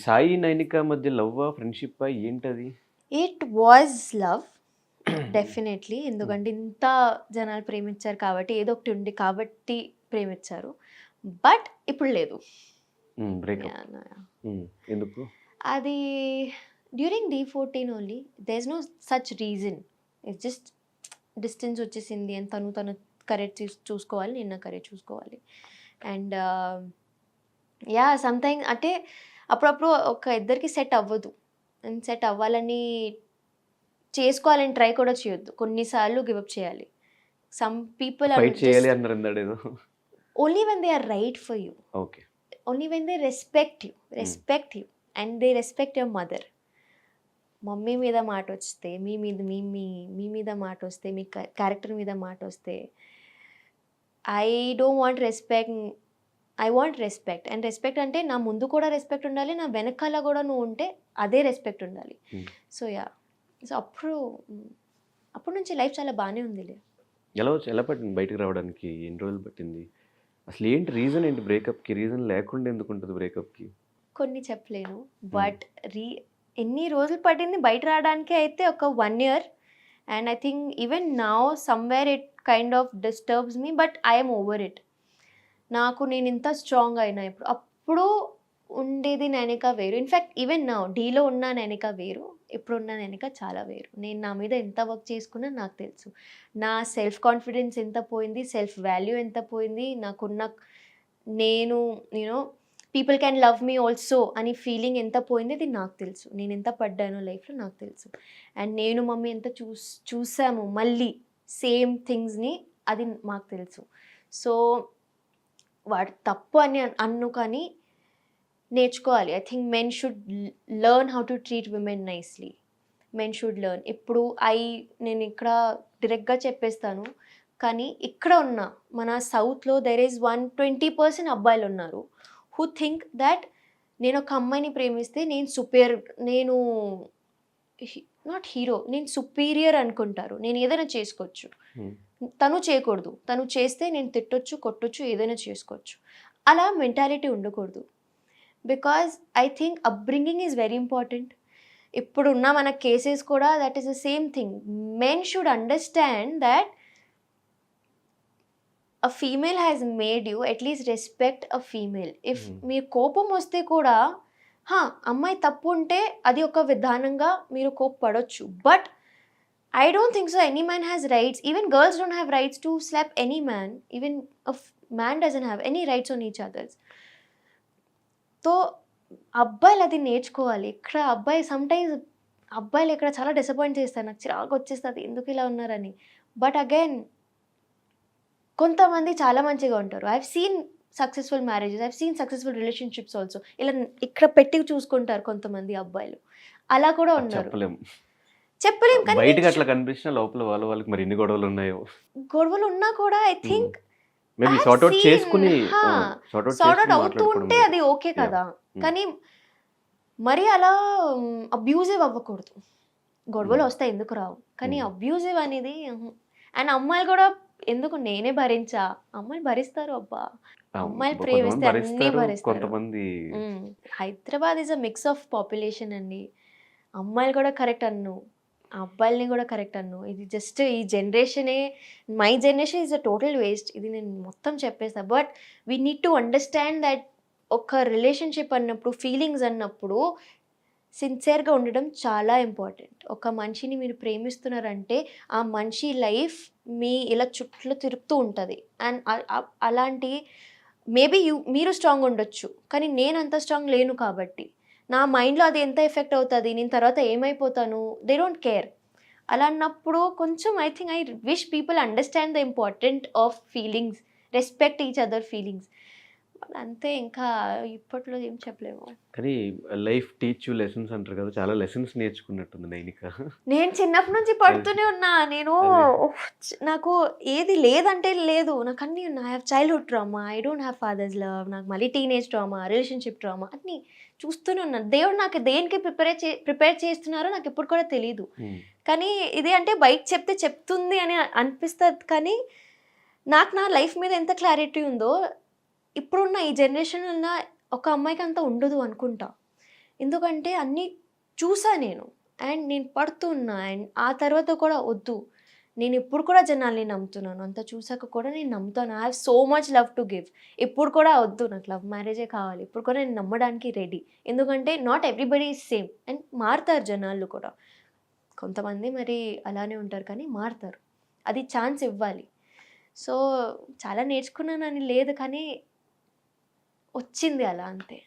సాయి, నైనిక మధ్య లవ్వా? ఫ్రెండ్‌షిప్పా? ఏంటది? It was love definitely. ఎందుకంటే ఇంత జనాలు ప్రేమించారు కాబట్టి ఏదో ఒకటి ఉంది కాబట్టి ప్రేమించారు. బట్ ఇప్పుడు లేదు. బ్రేకప్. Yeah, no, yeah. ఎందుకు? అది డ్యూరింగ్ D14 ఓన్లీ. There is no such reason. It's just distance వచ్చేసింది అని తను కరెక్ట్ చూసుకోవాలి, నేను నా కరెక్ట్ చూసుకోవాలి. అండ్ యా సమ్‌టైమ్ అంటే అప్పుడప్పుడు ఒక ఇద్దరికి సెట్ అవ్వదు. అండ్ సెట్ అవ్వాలని చేసుకోవాలని ట్రై కూడా చేయొద్దు. కొన్నిసార్లు గివ్ అప్ చేయాలి. సమ్ పీపుల్ ఆర్ ఫైట్ చేయాలి జస్ట్ అన్నారు ఇందాడేదో. Only when they are right for you. Okay. Only when they respect you and they respect your mother. Mummy మీద మాట వస్తే, మీ మీద మాట వస్తే, మీ క్యారెక్టర్ మీద మాట వస్తే, I don't want respect. I want respect. And respect అంటే నా ముందు కూడా రెస్పెక్ట్ ఉండాలి, నా వెనకాల కూడా నువ్వు ఉంటే అదే రెస్పెక్ట్ ఉండాలి. సో యా, సో అప్పటి నుంచి లైఫ్ చాలా బాగానే ఉందిలే. ఎలా పట్టింది బయటకు రావడానికి? ఎన్ని రోజులు పట్టింది? అసలు ఏంటి రీజన్ ఏంటి బ్రేకప్‌కి? రీజన్ లేకుండా ఎందుకు ఉంటుంది బ్రేకప్‌కి? కొన్ని చెప్పలేను. బట్ ఎన్ని రోజులు పట్టింది బయట రావడానికి అయితే ఒక 1 year. And I think even now somewhere it kind of disturbs me, but I'm over it. నేను ఇంత స్ట్రాంగ్ అయినా అప్పుడు ఉండేది నైనిక వేరు. ఇన్ఫ్యాక్ట్ ఈవెన్ నౌ డీలో ఉన్న నైనిక వేరు, ఇప్పుడున్న నైనిక చాలా వేరు. నేను నా మీద ఎంత వర్క్ చేసుకున్నా నాకు తెలుసు. నా సెల్ఫ్ కాన్ఫిడెన్స్ ఎంత పోయింది, సెల్ఫ్ వాల్యూ ఎంత పోయింది, నాకున్న నేను you know people can love me also అని ఫీలింగ్ ఎంత పోయింది, అది నాకు తెలుసు. నేను ఎంత పడ్డానో లైఫ్లో నాకు తెలుసు. అండ్ నేను మమ్మీ ఎంత చూసాము మళ్ళీ సేమ్ థింగ్స్ని, అది మాకు తెలుసు. సో వాడు తప్పు అని కానీ నేర్చుకోవాలి. I think men should learn how to treat women nicely. Men should learn. ఇప్పుడు నేను ఇక్కడ డైరెక్ట్గా చెప్పేస్తాను, కానీ ఇక్కడ ఉన్న మన సౌత్లో దెర్ ఈజ్ 120% అబ్బాయిలు ఉన్నారు హూ థింక్ దట్ నేను ఒక అమ్మాయిని ప్రేమిస్తే నేను నాట్ హీరో, నేను సుపీరియర్ అనుకుంటారు. నేను ఏదైనా చేసుకోవచ్చు, తను చేయకూడదు. తను చేస్తే నేను తిట్టొచ్చు, కొట్టొచ్చు, ఏదైనా చేసుకోవచ్చు. అలా మెంటాలిటీ ఉండకూడదు. Because I think upbringing is very important. ఇప్పుడున్న మన కేసెస్ కూడా that is the same thing. Men should understand that a female has made you, at least respect a female. If మీ కోపం వస్తే కూడా అమ్మాయి తప్పు ఉంటే అది ఒక విధానంగా మీరు కోప్పడొచ్చు. But I don't think so any man has rights. Even girls don't have rights to slap any man. Even a man doesn't have any rights on each others. So అబ్బాయిలు అది నేర్చుకోవాలి. ఇక్కడ అబ్బాయిలు ఇక్కడ చాలా డిసప్పాయింట్ చేస్తారు. నాకు చిరాకు వచ్చేస్తుంది ఎందుకు ఇలా ఉన్నారని. బట్ అగైన్ కొంతమంది చాలా మంచిగా ఉంటారు. I have seen successful marriages, I have seen successful relationships also. ఇలా ఇక్కడ పెట్టి చూసుకుంటారు కొంతమంది అబ్బాయిలు, అలా కూడా ఉన్నారు. చెప్పలేం, కానీ బయటకి అట్లా కనిపించిన లోపల వాళ్ళకి మరి ఎన్ని గొడవలు ఉన్నాయో. గొడవలు ఉన్నా కూడా I think maybe sort out చేసుకుని సార్ట్ అవుట్ అవుతూ ఉంటే అది ఓకే కదా. కానీ మరి అలా అబ్యూజివ్ అవ్వకూడదు. గొడవలు వస్తాయి, ఎందుకు రావు, కానీ అబ్యూజివ్ అనేది. అండ్ అమ్మాయిలు కూడా ఎందుకు, నేనే భరించా, అమ్మాయిలు భరిస్తారు. అబ్బా, అమ్మాయిలు ప్రేమిస్తే అన్నీ భరిస్తారు. Hyderabad is a mix of population అండి. అమ్మాయిలు కూడా కరెక్ట్ అన్ను, అబ్బాయిల్ని కూడా కరెక్ట్ అన్ను. ఇది జస్ట్ ఈ జనరేషనే, my generation is a total waste. ఇది నేను మొత్తం చెప్పేస్తా. But we need to understand that ఒక రిలేషన్షిప్ అన్నప్పుడు, ఫీలింగ్స్ అన్నప్పుడు సిన్సియర్గా ఉండడం చాలా ఇంపార్టెంట్. ఒక మనిషిని మీరు ప్రేమిస్తున్నారంటే ఆ మనిషి లైఫ్ ఇలా చుట్టూ తిరుగుతూ ఉంటుంది. అండ్ అలాంటి మేబీ మీరు స్ట్రాంగ్ ఉండొచ్చు, కానీ నేను అంత స్ట్రాంగ్ లేను కాబట్టి నా మైండ్లో అది ఎంత ఎఫెక్ట్ అవుతుంది, నేను తర్వాత ఏమైపోతాను, దే డోంట్ కేర్. అలా అన్నప్పుడు కొంచెం I think I wish people understand the important of feelings, respect each other feelings. అంతే, ఇంకా ఇప్పట్లో ఏం చెప్పలేము. కానీ లైఫ్ టీచ్ యూ లెసన్స్ అంటారు కదా, చాలా లెసన్స్ నేర్చుకున్నట్టుంది నైనిక. నేను చిన్నప్పటి నుంచి పడుతూనే ఉన్నా. నాకు ఏది లేదంటే లేదు, నాకు అన్నీ ఉన్నా. I have childhood trauma, I don't have fathers love, నాకు మళ్ళీ టీనేజ్ ట్రామా, రిలేషన్షిప్ ట్రామా, అన్నీ చూస్తూనే ఉన్నాను. దేవుడు నాకు దేనికి ప్రిపేర్ చేస్తున్నారో నాకు ఇప్పుడు కూడా తెలీదు. కానీ ఇది అంటే బయట చెప్తుంది అని అనిపిస్తుంది. కానీ నాకు నా లైఫ్ మీద ఎంత క్లారిటీ ఉందో ఇప్పుడున్న ఈ జనరేషన్ ఉన్న ఒక అమ్మాయికి అంత ఉండదు అనుకుంటా. ఎందుకంటే అన్నీ చూసా నేను. అండ్ నేను పడుతున్నా. అండ్ ఆ తర్వాత కూడా వద్దు. నేను ఇప్పుడు కూడా జనాల్ని నమ్ముతున్నాను. అంత చూసాక కూడా నేను నమ్ముతాను. I have so much love to give. ఇప్పుడు కూడా వద్దు, నాకు లవ్ మ్యారేజే కావాలి. ఇప్పుడు కూడా నేను నమ్మడానికి రెడీ. ఎందుకంటే not everybody is same. And మారుతారు జనాలు కూడా. కొంతమంది మరి అలానే ఉంటారు కానీ మారుతారు. అది ఛాన్స్ ఇవ్వాలి. సో చాలా నేర్చుకున్నానని లేదు కానీ వచ్చింది అలా అంతే.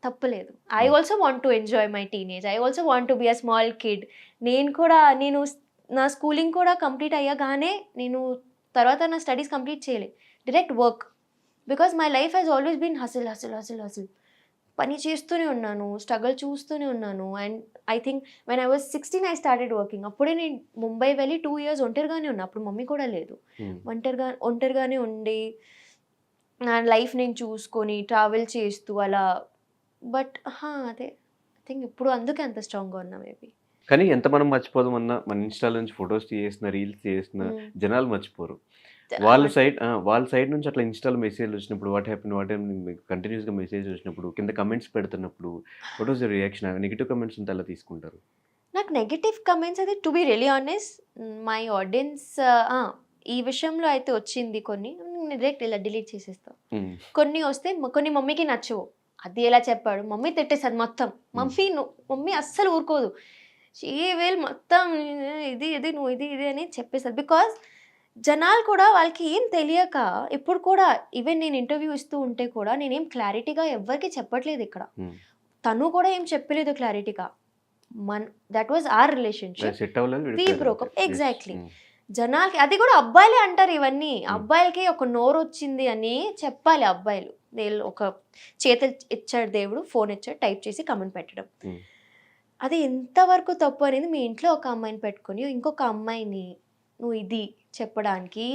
తప్పులేదు. I also want to enjoy my teenage. I also want to be a small kid. నేను నా స్కూలింగ్ కూడా కంప్లీట్ అయ్యగానే నేను తర్వాత నా స్టడీస్ కంప్లీట్ చేయలే. Direct work. Because my life has always been hustle. పని చేస్తూనే ఉన్నాను, స్ట్రగుల్ చూస్తూనే ఉన్నాను. And I think when I was 16 I started working. అప్పుడే నేను ముంబై వెళ్ళి 2 years ఒంటరిగానే ఉన్నా. అప్పుడు మమ్మీ కూడా లేదు. ఒంటరిగానే ఉండి నా లైఫ్ నేను చూసుకొని ట్రావెల్ చేస్తూ అలా. బట్ అదే ఐ థింక్ ఇప్పుడు అందుకే అంత స్ట్రాంగ్గా ఉన్నా మేబీ. కానీ ఎంత మనం మర్చిపోదామన్నా మన ఇన్స్టాల్ నుంచి ఫొటోస్ చేసిన రీల్స్ చేసిన జనాలు మర్చిపోరు. వాళ్ళ సైడ్ నుంచి అట్లా ఇన్స్టాల్ మెసేజ్ వచ్చినప్పుడు వాట్ హ్యాపెన్ మీకు కంటిన్యూస్గా మెసేజ్ వచ్చినప్పుడు కింద కమెంట్స్ పెడుతున్నప్పుడు what was your reaction? Negative comments ఉంటే అలా తీసుకుంటారు? నాకు నెగటివ్ కమెంట్స్ అది to be really honest my audience ఈ విషయంలో అయితే వచ్చింది కొన్ని. డైరెక్ట్ ఇలా డిలీట్ చేసేస్తాం. కొన్ని వస్తే కొన్ని మమ్మీకి నచ్చవు. అది ఎలా చెప్పాడు, మమ్మీ తిట్టేస్తుంది మొత్తం. మమ్మీ అస్సలు ఊరుకోదు. షీ విల్ మొత్తం ఇది నువ్వు ఇది అని చెప్పేస్తారు. బికాజ్ జనాలు కూడా వాళ్ళకి ఏం తెలియక ఇప్పుడు కూడా ఈవెన్ నేను ఇంటర్వ్యూ ఇస్తూ ఉంటే కూడా నేనేం క్లారిటీగా ఎవరికి చెప్పట్లేదు ఇక్కడ. తను కూడా ఏం చెప్పలేదు క్లారిటీగా. That was our relationship, we broke up. Exactly. జనాలకి అది కూడా అబ్బాయిలే అంటారు ఇవన్నీ. అబ్బాయిలకి ఒక నోరు వచ్చింది అని చెప్పాలి అబ్బాయిలు. ఒక చేతులు ఇచ్చాడు దేవుడు, ఫోన్ ఇచ్చాడు, టైప్ చేసి కమెంట్ పెట్టడం. అది ఎంతవరకు తప్పు అనేది మీ ఇంట్లో ఒక అమ్మాయిని పెట్టుకొని ఇంకొక అమ్మాయిని నువ్వు ఇది చెప్పడానికి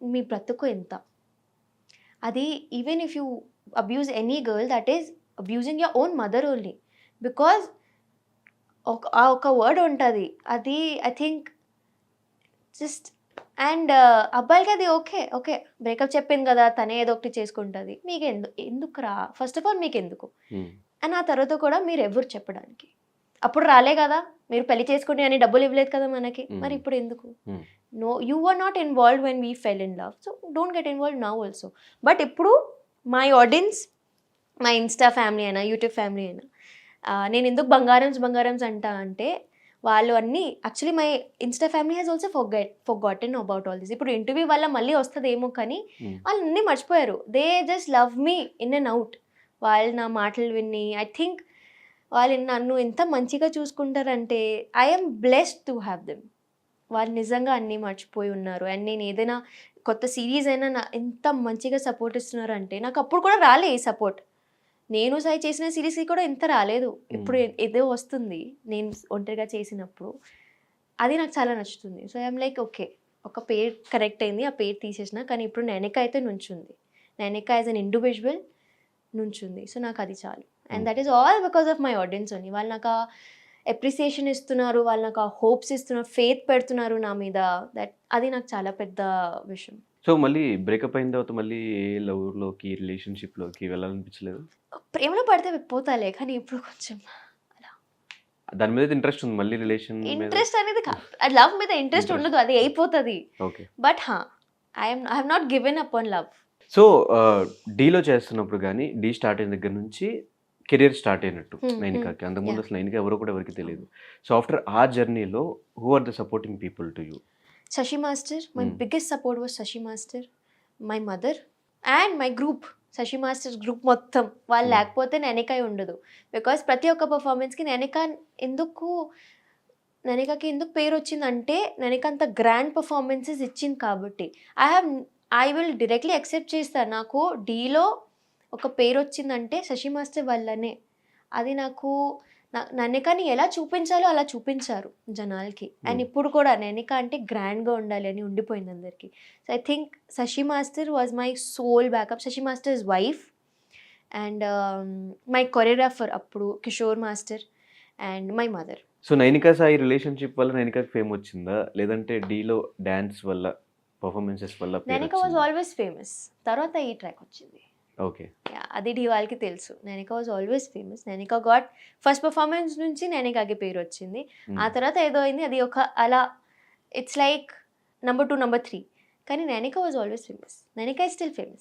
మీ బ్రతుకు ఎంత? అది even if you abuse any girl that is abusing your own mother only. Because ఒక వర్డ్ ఉంటుంది అది ఐ థింక్ జస్ట్. అండ్ అబ్బాయిలకి అది ఓకే బ్రేకప్ చెప్పింది కదా తనే ఏదో ఒకటి చేసుకుంటుంది, మీకు ఎందుకురా? ఫస్ట్ ఆఫ్ ఆల్ మీకు ఎందుకు? అండ్ ఆ తర్వాత కూడా మీరు ఎవరు చెప్పడానికి? అప్పుడు రాలే కదా, మీరు పెళ్లి చేసుకుని అని డబ్బులు ఇవ్వలేదు కదా మనకి, మరి ఇప్పుడు ఎందుకు? No, you are not involved when we fell in love, so don't get involved now also. But ఇప్పుడు my audience, my insta family అయినా యూట్యూబ్ ఫ్యామిలీ అయినా, నేను ఎందుకు బంగారమ్స్ అంటా అంటే వాళ్ళు అన్నీ actually my insta family has also forgotten about all this. ఇప్పుడు ఇంటర్వ్యూ వల్ల మళ్ళీ వస్తుందేమో కానీ వాళ్ళు అన్నీ మర్చిపోయారు. They just love me in and out. వాళ్ళు నా మాటలు విని ఐ థింక్ వాళ్ళు నన్ను ఎంత మంచిగా చూసుకుంటారంటే I'm blessed to have them. వాళ్ళు నిజంగా అన్నీ మర్చిపోయి ఉన్నారు. అండ్ నేను ఏదైనా కొత్త సిరీస్ అయినా ఎంత మంచిగా సపోర్ట్ ఇస్తున్నారు అంటే నాకు అప్పుడు కూడా రాలే ఈ సపోర్ట్. నేను చేసిన సిరీస్కి కూడా ఇంత రాలేదు. ఇప్పుడు ఏదో వస్తుంది నేను ఒంటరిగా చేసినప్పుడు, అది నాకు చాలా నచ్చుతుంది. సో ఐఎమ్ లైక్ ఓకే, ఒక పేరు కరెక్ట్ అయింది, ఆ పేరు తీసేసిన. కానీ ఇప్పుడు నైనిక అయితే నుంచుంది. నైనిక యాజ్ అన్ ఇండివిజువల్ నుంచుంది. సో నాకు అది చాలు. And that is all because of my audience only. వాళ్ళు నాకు అప్రిసియేషన్ ఇస్తున్నారు, వాళ్ళు నాకు హోప్స్ ఇస్తున్నారు, ఫెయిత్ పెడుతున్నారు నా మీద. అది నాకు చాలా పెద్ద విషయం. సో మళ్ళీ బ్రేకప్ అయిన తర్వాత మళ్ళీ ఏ లవ్లోకి రిలేషన్షిప్లోకి వెళ్ళాలనిపించలేదు? ప్రేమలో పడితే పోతాలే, కానీ ఇప్పుడు కొంచెం దాని మీద ఇంట్రెస్ట్ ఉంది మళ్ళీ రిలేషన్ ఇంట్రెస్ట్ అనేది లవ్ మీద ఇంట్రెస్ట్ ఉండదు, అది అయిపోతుంది. But I have not given up on love. So డీలో చేస్తున్నప్పుడు కానీ డీ స్టార్ట్ అయిన దగ్గర నుంచి కెరీర్ స్టార్ట్ అయినట్టు నైనికాకి. అంతకుముందు అసలు నైనిక ఎవరో కూడా ఎవరికి తెలియదు. సో ఆఫ్టర్ ఆ జర్నీలో who are the supporting people to you? Shashi Master, my biggest support was Shashi Master, my mother and my group. Shashi Master's group మొత్తం వాళ్ళు లేకపోతే నైనిక ఉండదు. బికాస్ ప్రతి ఒక్క పర్ఫార్మెన్స్కి నైనికకి ఎందుకు పేరు వచ్చిందంటే నైనిక అంత గ్రాండ్ పర్ఫార్మెన్సెస్ ఇచ్చింది కాబట్టి. ఐ విల్ డైరెక్ట్లీ యాక్సెప్ట్ చేస్తాను. నాకు డీలో ఒక పేరు వచ్చిందంటే శశి మాస్టర్ వల్లనే. అది నాకు నైనికని ఎలా చూపించాలో అలా చూపించారు జనాలకి. అండ్ ఇప్పుడు కూడా నైనిక అంటే గ్రాండ్గా ఉండాలి అని ఉండిపోయింది అందరికీ. So I think Shashi master was my soul backup. Shashi master's wife and my choreographer అప్పుడు Kishore master and my mother. So Nainika Sai relationship వల్ల నైనికకి ఫేమ్ వచ్చిందా, లేదంటే డీలో డ్యాన్స్ వల్ల, పర్ఫార్మెన్సెస్ వల్ల? Nainika was always famous. తర్వాత ఈ ట్రాక్ వచ్చింది. ఓకే. అది ఢీ వాళ్ళకి తెలుసు. Nainika was always famous. Nainika got first performance నుంచి నైనికాకి పేరు వచ్చింది. ఆ తర్వాత ఏదో అయింది. అది ఒక అలా ఇట్స్ లైక్ నంబర్ 2, నంబర్ 3. కానీ Nainika was always famous. Nainika is still famous.